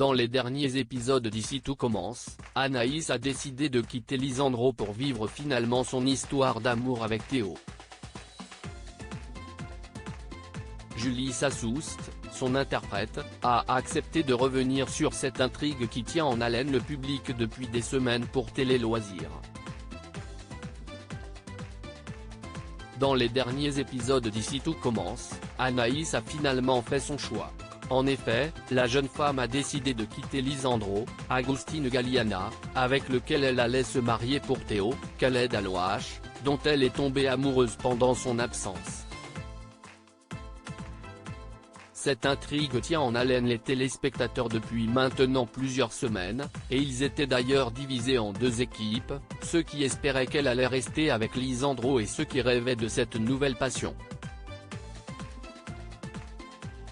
Dans les derniers épisodes d'Ici tout commence, Anaïs a décidé de quitter Lisandro pour vivre finalement son histoire d'amour avec Théo. Julie Sassoust, son interprète, a accepté de revenir sur cette intrigue qui tient en haleine le public depuis des semaines pour Télé Loisirs. Dans les derniers épisodes d'Ici tout commence, Anaïs a finalement fait son choix. En effet, la jeune femme a décidé de quitter Lisandro, Agustín Galiana, avec lequel elle allait se marier pour Théo, Khaled Alouache, dont elle est tombée amoureuse pendant son absence. Cette intrigue tient en haleine les téléspectateurs depuis maintenant plusieurs semaines, et ils étaient d'ailleurs divisés en deux équipes, ceux qui espéraient qu'elle allait rester avec Lisandro et ceux qui rêvaient de cette nouvelle passion.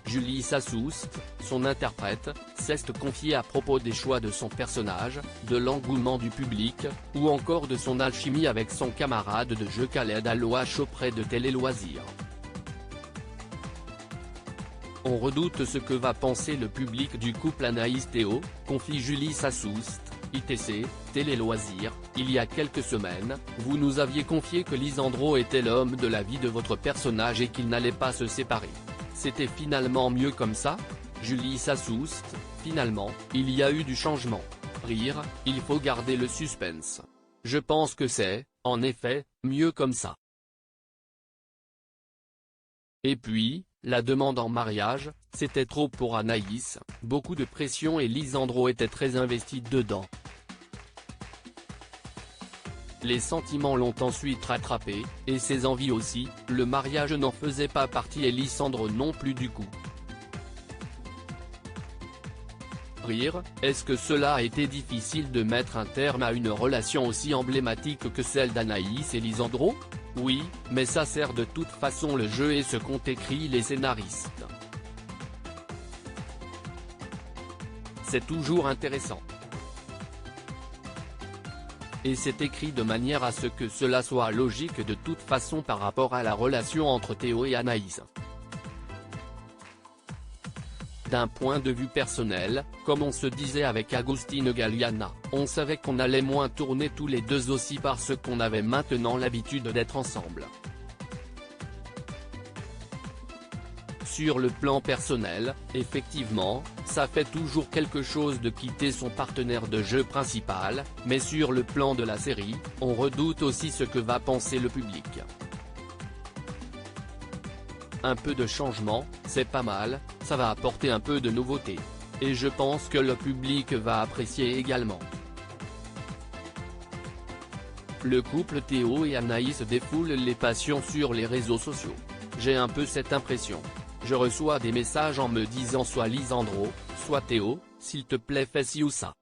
Julie Sassoust, son interprète, s'est confiée à propos des choix de son personnage, de l'engouement du public, ou encore de son alchimie avec son camarade de jeu Khaled Alouache auprès de Télé Loisirs. On redoute ce que va penser le public du couple Anaïs-Théo, confie Julie Sassoust, ITC, Télé Loisirs. Il y a quelques semaines, vous nous aviez confié que Lisandro était l'homme de la vie de votre personnage et qu'ils n'allaient pas se séparer. C'était finalement mieux comme ça ? Julie Sassoust, finalement, il y a eu du changement. Rire, il faut garder le suspense. Je pense que c'est, en effet, mieux comme ça. Et puis, la demande en mariage, c'était trop pour Anaïs, beaucoup de pression et Lisandro était très investi dedans. Les sentiments l'ont ensuite rattrapé, et ses envies aussi, le mariage n'en faisait pas partie et Lisandro non plus du coup. Rire, est-ce que cela a été difficile de mettre un terme à une relation aussi emblématique que celle d'Anaïs et Lisandro ? Oui, mais ça sert de toute façon le jeu et ce qu'ont écrit les scénaristes. C'est toujours intéressant. Et c'est écrit de manière à ce que cela soit logique de toute façon par rapport à la relation entre Théo et Anaïs. D'un point de vue personnel, comme on se disait avec Agustín Galiana, on savait qu'on allait moins tourner tous les deux aussi parce qu'on avait maintenant l'habitude d'être ensemble. Sur le plan personnel, effectivement, ça fait toujours quelque chose de quitter son partenaire de jeu principal, mais sur le plan de la série, on redoute aussi ce que va penser le public. Un peu de changement, c'est pas mal, ça va apporter un peu de nouveauté. Et je pense que le public va apprécier également. Le couple Théo et Anaïs défoule les passions sur les réseaux sociaux. J'ai un peu cette impression. Je reçois des messages en me disant soit Lisandro, soit Théo, s'il te plaît fais ci ou ça.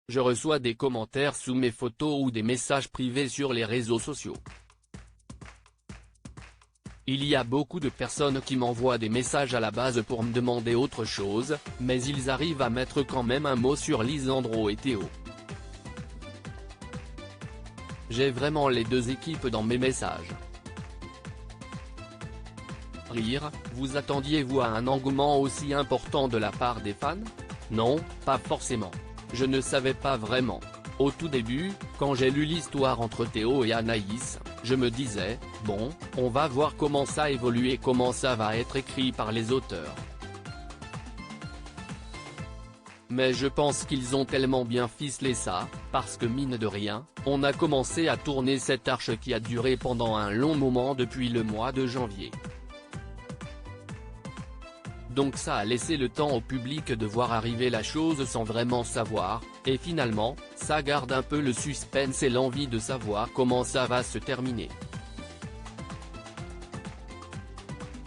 Je reçois des commentaires sous mes photos ou des messages privés sur les réseaux sociaux. Il y a beaucoup de personnes qui m'envoient des messages à la base pour me demander autre chose, mais ils arrivent à mettre quand même un mot sur Lisandro et Théo. J'ai vraiment les deux équipes dans mes messages. Rire, vous attendiez-vous à un engouement aussi important de la part des fans ? Non, pas forcément. Je ne savais pas vraiment. Au tout début, quand j'ai lu l'histoire entre Théo et Anaïs, je me disais, bon, on va voir comment ça évolue et comment ça va être écrit par les auteurs. Mais je pense qu'ils ont tellement bien ficelé ça, parce que mine de rien, on a commencé à tourner cette arche qui a duré pendant un long moment depuis le mois de janvier. Donc ça a laissé le temps au public de voir arriver la chose sans vraiment savoir, et finalement, ça garde un peu le suspense et l'envie de savoir comment ça va se terminer.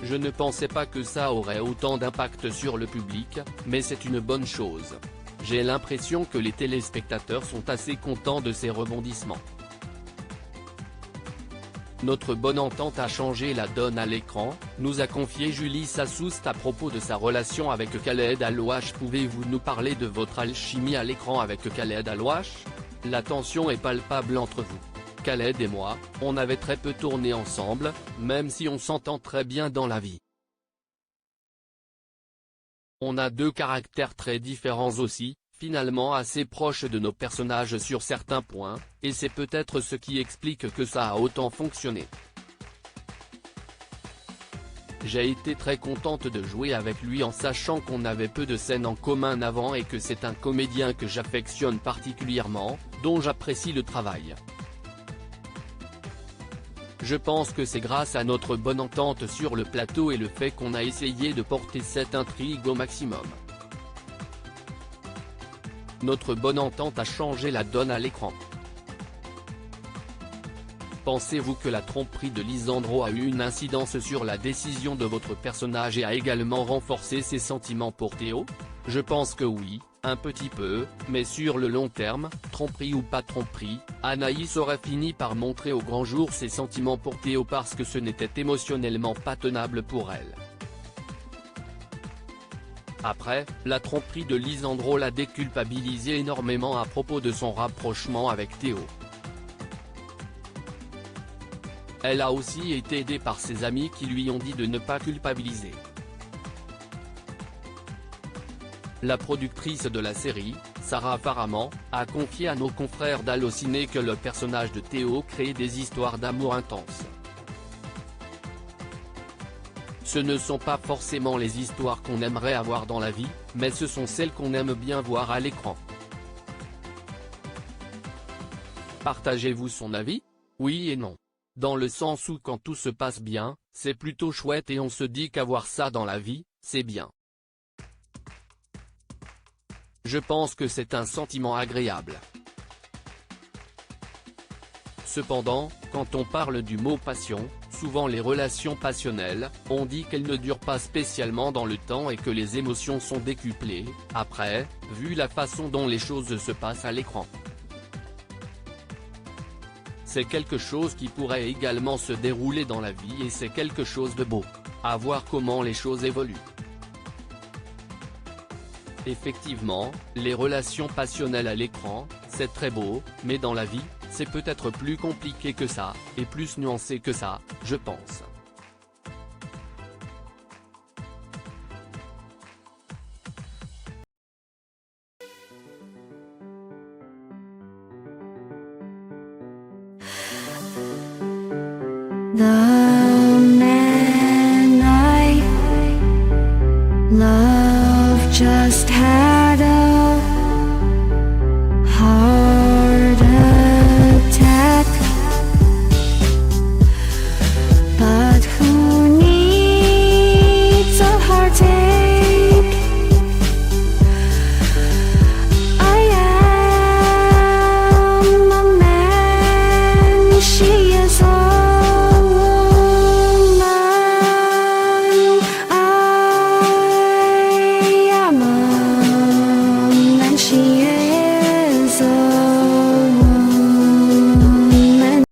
Je ne pensais pas que ça aurait autant d'impact sur le public, mais c'est une bonne chose. J'ai l'impression que les téléspectateurs sont assez contents de ces rebondissements. Notre bonne entente a changé la donne à l'écran, nous a confié Julie Sassoust à propos de sa relation avec Khaled Alouache. Pouvez-vous nous parler de votre alchimie à l'écran avec Khaled Alouache ? La tension est palpable entre vous. Khaled et moi, on avait très peu tourné ensemble, même si on s'entend très bien dans la vie. On a deux caractères très différents aussi, finalement assez proches de nos personnages sur certains points, et c'est peut-être ce qui explique que ça a autant fonctionné. J'ai été très contente de jouer avec lui en sachant qu'on avait peu de scènes en commun avant et que c'est un comédien que j'affectionne particulièrement, dont j'apprécie le travail. Je pense que c'est grâce à notre bonne entente sur le plateau et le fait qu'on a essayé de porter cette intrigue au maximum. Notre bonne entente a changé la donne à l'écran. Pensez-vous que la tromperie de Lisandro a eu une incidence sur la décision de votre personnage et a également renforcé ses sentiments pour Théo? Je pense que oui, un petit peu, mais sur le long terme, tromperie ou pas tromperie, Anaïs aurait fini par montrer au grand jour ses sentiments pour Théo parce que ce n'était émotionnellement pas tenable pour elle. Après, la tromperie de Lisandro l'a déculpabilisé énormément à propos de son rapprochement avec Théo. Elle a aussi été aidée par ses amis qui lui ont dit de ne pas culpabiliser. La productrice de la série, Sarah Faraman, a confié à nos confrères d'Allociné que le personnage de Théo crée des histoires d'amour intenses. Ce ne sont pas forcément les histoires qu'on aimerait avoir dans la vie, mais ce sont celles qu'on aime bien voir à l'écran. Partagez-vous son avis? Oui et non. Dans le sens où quand tout se passe bien, c'est plutôt chouette et on se dit qu'avoir ça dans la vie, c'est bien. Je pense que c'est un sentiment agréable. Cependant, quand on parle du mot passion, souvent les relations passionnelles, on dit qu'elles ne durent pas spécialement dans le temps et que les émotions sont décuplées, après, vu la façon dont les choses se passent à l'écran. C'est quelque chose qui pourrait également se dérouler dans la vie et c'est quelque chose de beau. À voir comment les choses évoluent. Effectivement, les relations passionnelles à l'écran, c'est très beau, mais dans la vie, c'est peut-être plus compliqué que ça, et plus nuancé que ça, je pense. 나